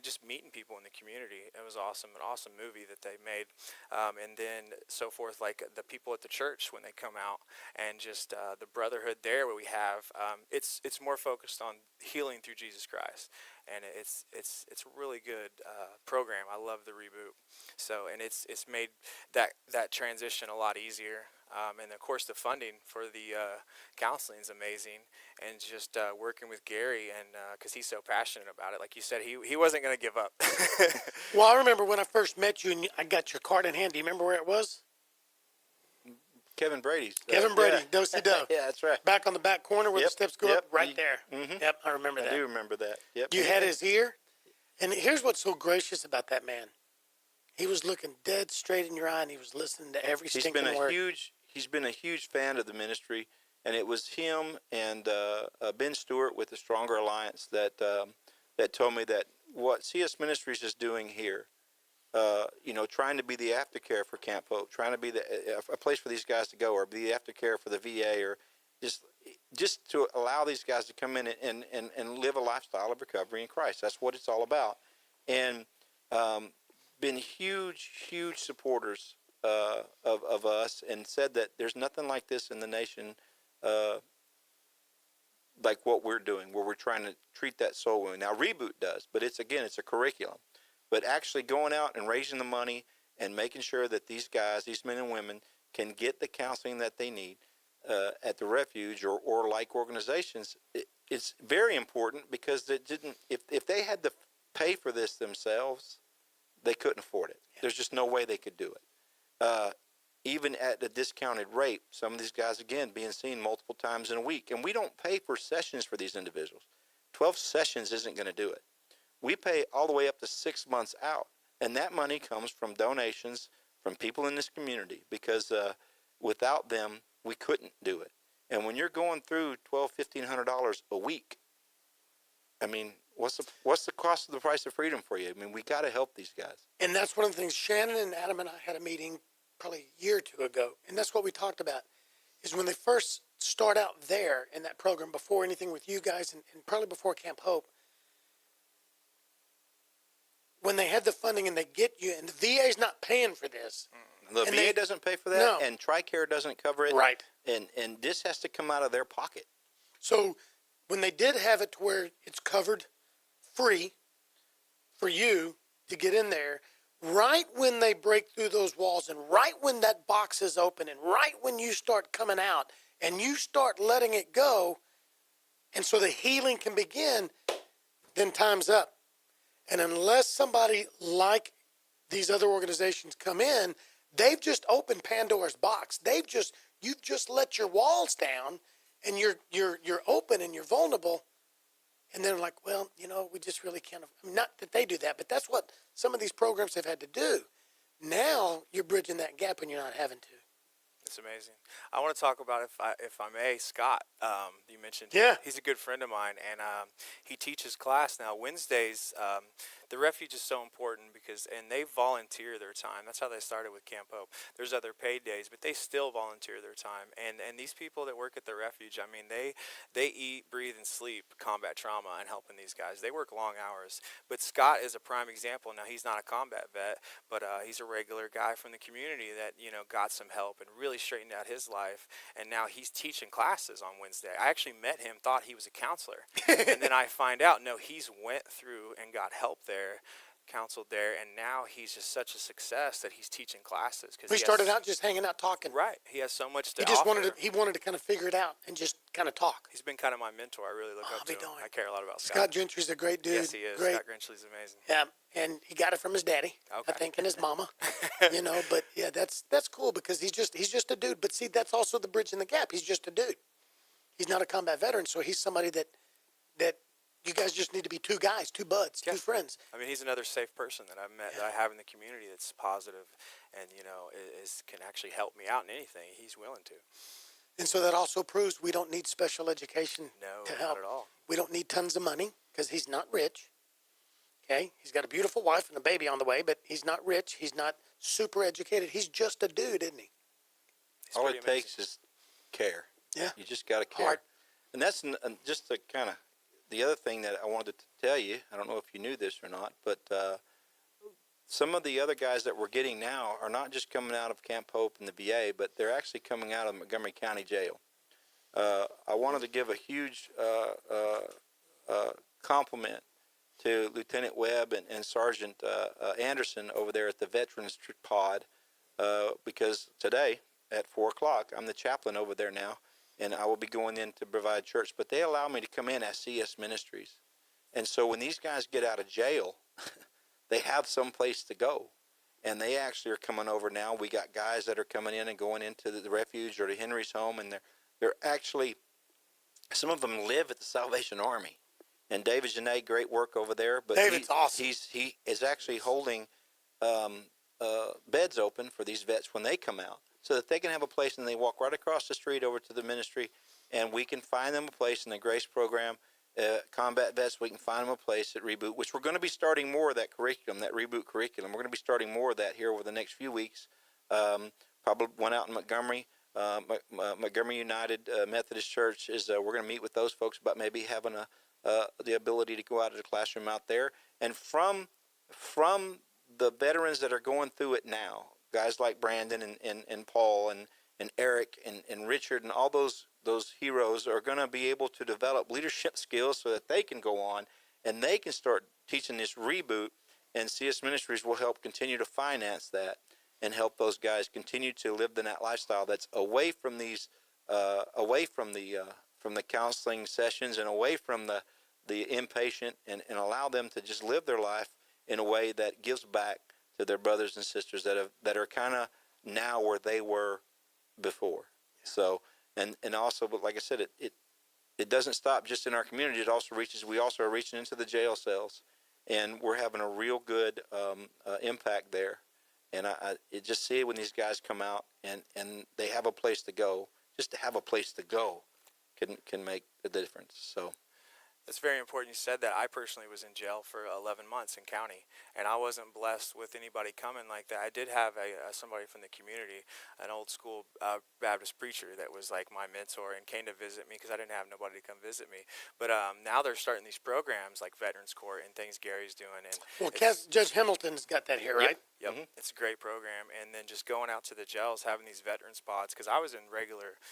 just meeting people in the community. It was awesome, an awesome movie that they made. And then so forth, like the people at the church when they come out and just the brotherhood there, what we have, it's more focused on healing through Jesus Christ. And it's a really good program. I love the reboot. So, and it's made that transition a lot easier. And of course, the funding for the counseling is amazing. And just working with Gary, and because he's so passionate about it, like you said, he wasn't going to give up. Well, I remember when I first met you, and I got your card in hand. Do you remember where it was? Kevin Brady's. Kevin Brady, Do-si-do. Yeah, that's right. Back on the back corner where the steps go up, right there. Mm-hmm. Yep, I remember that. I do remember that. Yep. You had his ear, and here's what's so gracious about that man. He was looking dead straight in your eye, and he was listening to every stinking word. He's been a huge fan of the ministry, and it was him and Ben Stewart with the Stronger Alliance that told me that what CS Ministries is doing here, trying to be the aftercare for Camp Hope, trying to be a place for these guys to go, or be the aftercare for the VA, or just to allow these guys to come in and live a lifestyle of recovery in Christ. That's what it's all about. And been huge supporters of us, and said that there's nothing like this in the nation, like what we're doing, where we're trying to treat that soul wound. Now, Reboot does, but it's a curriculum. But actually going out and raising the money and making sure that these guys, these men and women, can get the counseling that they need at the refuge or like organizations, it's very important, because if they had to pay for this themselves, they couldn't afford it. Yeah. There's just no way they could do it. Even at a discounted rate, some of these guys, again, being seen multiple times in a week. And we don't pay for sessions for these individuals. 12 sessions isn't going to do it. We pay all the way up to 6 months out, and that money comes from donations from people in this community, because without them, we couldn't do it. And when you're going through $1,200–1,500 a week, I mean, what's the cost of the price of freedom for you? I mean, we got to help these guys. And that's one of the things. Shannon and Adam and I had a meeting probably a year or two ago, and that's what we talked about, is when they first start out there in that program, before anything with you guys, and probably before Camp Hope, when they had the funding and they get you, and the VA's not paying for this. The VA doesn't pay for that, no. And TRICARE doesn't cover it. Right. And this has to come out of their pocket. So when they did have it to where it's covered free for you to get in there, right when they break through those walls, and right when that box is open, and right when you start coming out and you start letting it go, and so the healing can begin, then time's up. And unless somebody like these other organizations come in, they've just opened Pandora's box. You've just let your walls down, and you're open and you're vulnerable. And they're like, well, we just really can't. I mean, not that they do that, but that's what some of these programs have had to do. Now you're bridging that gap, and you're not having to. It's amazing. I want to talk about, if I may, Scott. You mentioned, yeah, he's a good friend of mine, and he teaches class now Wednesdays. the refuge is so important because, and they volunteer their time. That's how they started with Camp Hope. There's other paid days, but they still volunteer their time. And these people that work at the refuge, I mean, they eat, breathe, and sleep combat trauma and helping these guys. They work long hours. But Scott is a prime example. Now, he's not a combat vet, but he's a regular guy from the community that, you know, got some help and really straightened out his life. And now he's teaching classes on Wednesday. I actually met him, thought he was a counselor. And then I find out, no, he's went through and got help there, counseled there, and now he's just such a success that he's teaching classes. We started out just hanging out talking. Right. He has so much to He just offer. he wanted to kind of figure it out and just kind of talk. He's been kind of my mentor. I really look up to him. I care a lot about Scott. Scott Gentry's a great dude. Yes, he is. Great. Scott Grinchly's amazing. Yeah, and he got it from his daddy, Okay. I think, and his mama. You know, but yeah, that's cool because he's just a dude. But see, that's also the bridge in the gap. He's just a dude. He's not a combat veteran, so he's somebody that you guys just need to be two guys, two buds, two friends. I mean, he's another safe person that I've met, that I have in the community that's positive and, you know, can actually help me out in anything. He's willing to. And so that also proves we don't need special education to help. Not at all. We don't need tons of money because he's not rich. Okay? He's got a beautiful wife and a baby on the way, but he's not rich. He's not super educated. He's just a dude, isn't he? All it takes is care. Yeah. You just got to care. Heart. And that's just the kind of the other thing that I wanted to tell you. I don't know if you knew this or not, but some of the other guys that we're getting now are not just coming out of Camp Hope and the VA, but they're actually coming out of Montgomery County Jail. I wanted to give a huge compliment to Lieutenant Webb and Sergeant Anderson over there at the Veterans Pod, because today at 4 o'clock, I'm the chaplain over there now, and I will be going in to provide church. But they allow me to come in as CS Ministries. And so when these guys get out of jail, they have some place to go. And they actually are coming over now. We got guys that are coming in and going into the refuge or to Henry's home, and they're actually, some of them live at the Salvation Army. And David Janae, great work over there. But David's awesome. He is actually holding beds open for these vets when they come out, so that they can have a place, and they walk right across the street over to the ministry, and we can find them a place in the Grace program. Combat vets, we can find them a place at Reboot, which we're going to be starting more of that curriculum, that Reboot curriculum. We're going to be starting more of that here over the next few weeks. Probably one out in Montgomery. Montgomery United Methodist Church is, we're going to meet with those folks about maybe having the ability to go out of the classroom out there. And from the veterans that are going through it now, guys like Brandon and Paul and Eric and Richard and all those heroes are going to be able to develop leadership skills so that they can go on and they can start teaching this Reboot, and CS Ministries will help continue to finance that and help those guys continue to live in that lifestyle that's away from these, away from the counseling sessions and away from the inpatient, and allow them to just live their life in a way that gives back to their brothers and sisters that are kind of now where they were before. Yeah. So, and also, but like I said, it doesn't stop just in our community. It also we also are reaching into the jail cells, and we're having a real good impact there. And I just see it when these guys come out and they have a place to go. Just to have a place to go can make a difference. So. It's very important you said that. I personally was in jail for 11 months in county, and I wasn't blessed with anybody coming like that. I did have somebody from the community, an old school Baptist preacher that was like my mentor and came to visit me because I didn't have nobody to come visit me. But now they're starting these programs like Veterans Court and things Gary's doing. And Judge Hamilton's got that here, right? Yep. Mm-hmm. It's a great program. And then just going out to the jails, having these veteran spots, because I was in regular,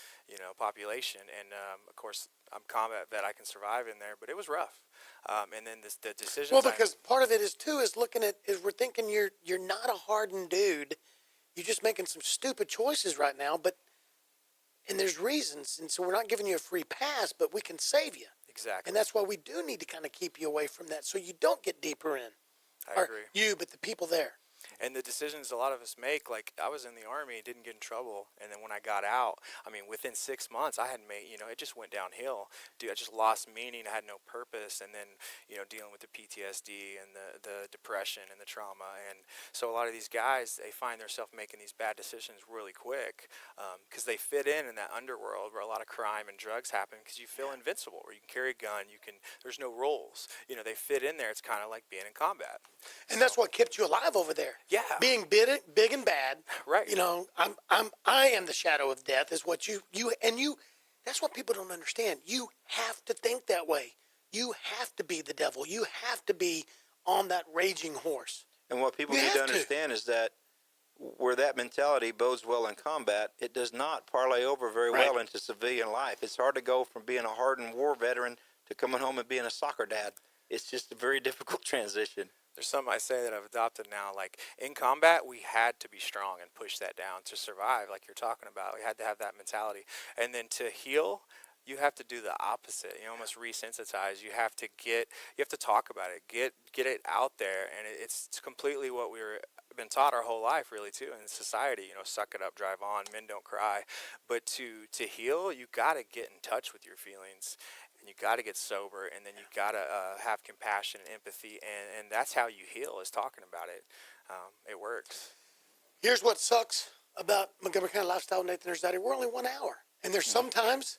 population, and of course I'm combat vet, I can survive in there, but it was rough. And then the decisions. Well, because part of it is we're thinking you're not a hardened dude. You're just making some stupid choices right now, and there's reasons, and so we're not giving you a free pass, but we can save you. Exactly. And that's why we do need to kind of keep you away from that, so you don't get deeper in. I agree. But the people there. And the decisions a lot of us make, like I was in the Army, didn't get in trouble, and then when I got out, I mean, within 6 months, I had made, it just went downhill. Dude, I just lost meaning. I had no purpose, and then, dealing with the PTSD and the depression and the trauma. And so a lot of these guys, they find themselves making these bad decisions really quick because they fit in that underworld where a lot of crime and drugs happen because you feel invincible, where you can carry a gun, there's no rules. They fit in there. It's kind of like being in combat. And that's what kept you alive over there. Yeah. Being big and bad. Right. I am the shadow of death is what you, that's what people don't understand. You have to think that way. You have to be the devil. You have to be on that raging horse. And what people need to understand is that where that mentality bodes well in combat, it does not parlay over very well into civilian life. It's hard to go from being a hardened war veteran to coming home and being a soccer dad. It's just a very difficult transition. There's something I say that I've adopted now. Like in combat, we had to be strong and push that down to survive, like you're talking about. We had to have that mentality. And then to heal, you have to do the opposite. Almost resensitize. You have to talk about it, get it out there, and it's completely what we've been taught our whole life, really, too, in society. Suck it up, drive on, men don't cry. But to heal, you got to get in touch with your feelings, and you got to get sober, and then you got to have compassion and empathy, and that's how you heal, is talking about it. It works. Here's what sucks about Montgomery County Lifestyle, Nathan Arrazate. We're only 1 hour, and there's sometimes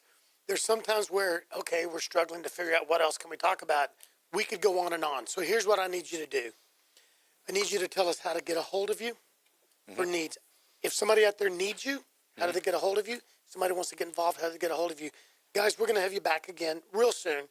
where, okay, we're struggling to figure out what else can we talk about. We could go on and on. So here's what I need you to do. I need you to tell us how to get a hold of you for needs. If somebody out there needs you, how do they get a hold of you? Somebody wants to get involved, how do they get a hold of you? Guys, we're going to have you back again real soon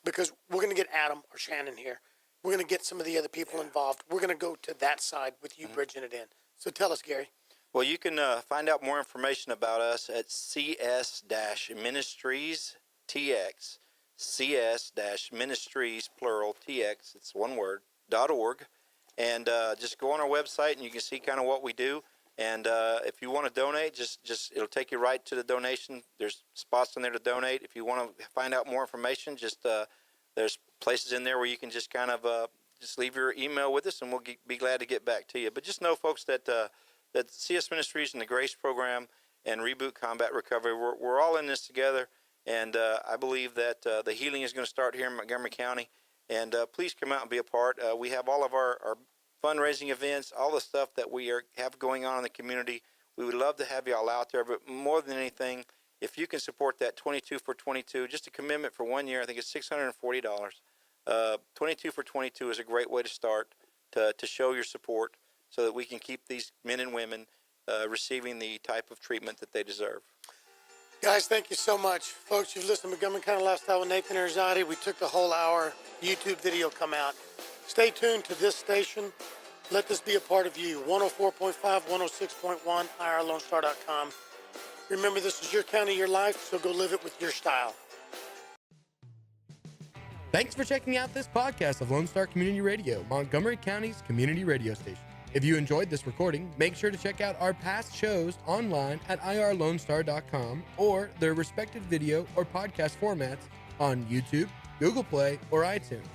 because we're going to get Adam or Shannon here. We're going to get some of the other people involved. We're going to go to that side with you bridging it in. So tell us, Gary. Well, you can find out more information about us at CS-Ministries TX, CS-Ministries, plural, TX, it's one word, .org. And just go on our website and you can see kind of what we do. And if you want to donate, just it'll take you right to the donation. There's spots in there to donate. If you want to find out more information, just there's places in there where you can just kind of just leave your email with us and we'll be glad to get back to you. But just know, folks, that CS Ministries and the Grace Program and Reboot Combat Recovery, we're all in this together, and I believe that the healing is going to start here in Montgomery County, and please come out and be a part. We have all of our fundraising events, all the stuff that we have going on in the community. We would love to have you all out there, but more than anything, if you can support that 22 for 22, just a commitment for 1 year, I think it's $640. 22 for 22 is a great way to start to show your support, so that we can keep these men and women receiving the type of treatment that they deserve. Guys, thank you so much. Folks, you've listened to Montgomery County Lifestyle with Nathan Arrazate. We took the whole hour. YouTube video come out. Stay tuned to this station. Let this be a part of you. 104.5, 106.1, IRLoneStar.com. Remember, this is your county, your life, so go live it with your style. Thanks for checking out this podcast of Lone Star Community Radio, Montgomery County's community radio station. If you enjoyed this recording, make sure to check out our past shows online at IRLoneStar.com or their respective video or podcast formats on YouTube, Google Play, or iTunes.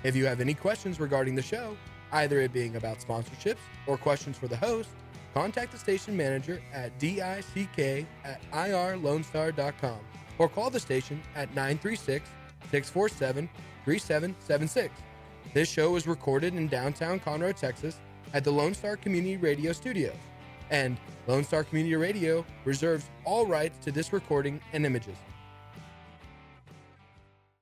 If you have any questions regarding the show, either it being about sponsorships or questions for the host, contact the station manager at dick@IRLoneStar.com or call the station at 936-647-3776. This show is recorded in downtown Conroe, Texas, at the Lone Star Community Radio Studios, and Lone Star Community Radio reserves all rights to this recording and images.